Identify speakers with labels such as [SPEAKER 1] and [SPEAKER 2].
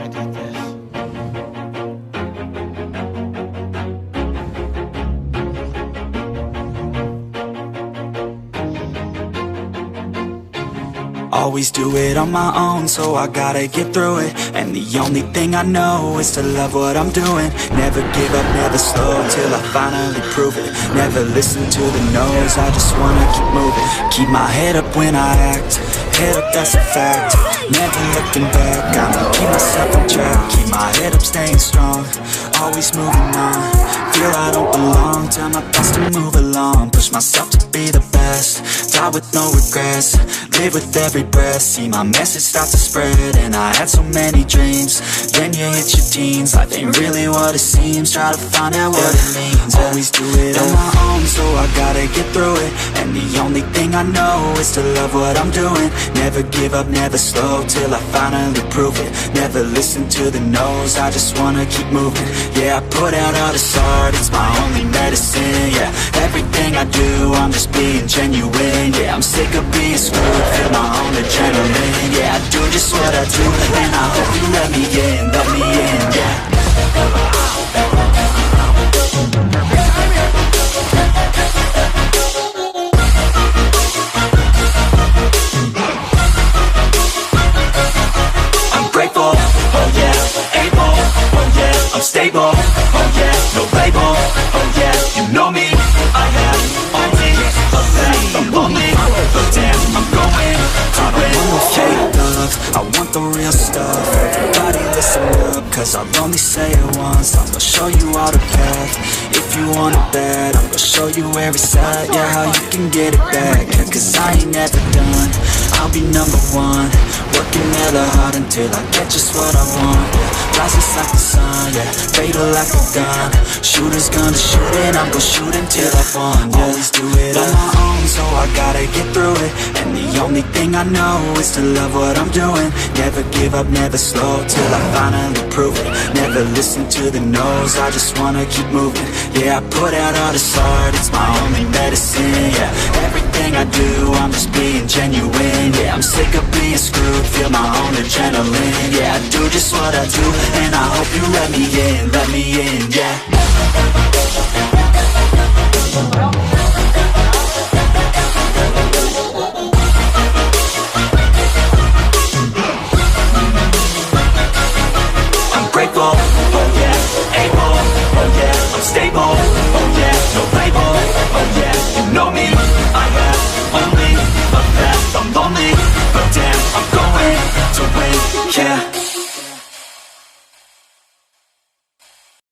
[SPEAKER 1] I did this.
[SPEAKER 2] Always do it on my own, so I gotta get through it. And the only thing I know is to love what I'm doing. Never give up, never slow, till I finally prove it. Never listen to the no's, I just wanna keep moving. Keep my head up when I act, head up, that's a fact. Never looking back, I'ma keep myself on track. Keep my head up, staying strong, always moving on. Feel I don't belong, tell my thoughts to move along. Push myself to be the best, die with no regrets. Live with every breath, see my message start to spread. And I had so many dreams, then you hit your teens. Life ain't really what it seems, try to find out what it means. Always do it on my own, so I gotta get through it. And the only thing I know is to love what I'm doing. Never give up, never slow, till I finally prove it. Never listen to the no's, I just wanna keep moving. Yeah, I put out all this art, it's my only medicine. Yeah, everything I do, I'm just being genuine. Yeah, I'm sick of being screwed, feel my own adrenaline. Yeah, I do just what I do, and I hope you let me in, yeah. I'm grateful, oh yeah, able, oh yeah, I'm stable, oh yeah, no label, oh yeah, you know me, I have only a path, I'm lonely, but damn, I'm going to win. I want no fake love, I want the real stuff. Everybody listen up, cause I'll only say it once. I'm gonna show you all the path, if you want it bad. I'm gonna show you every side, yeah, how you can get it back. Yeah, cause I ain't never done, I'll be number one. Working hella hard until I get just what I want. Yeah, rises like the sun, yeah, fatal like a gun. Shooters gonna shoot and I'm gonna shoot until I won. Yeah, always do it on my own, so I gotta get through it. And the only thing I know is to love what I'm doing. Never give up, never slow, till I finally prove it. Never listen to the no's, I just wanna keep moving. Yeah, I put out all this art, it's my only medicine. Yeah, everything I do, I'm just being genuine. Yeah, I'm sick of being screwed, feel my own adrenaline. Yeah, I do just what I do, and I hope you let me in, yeah.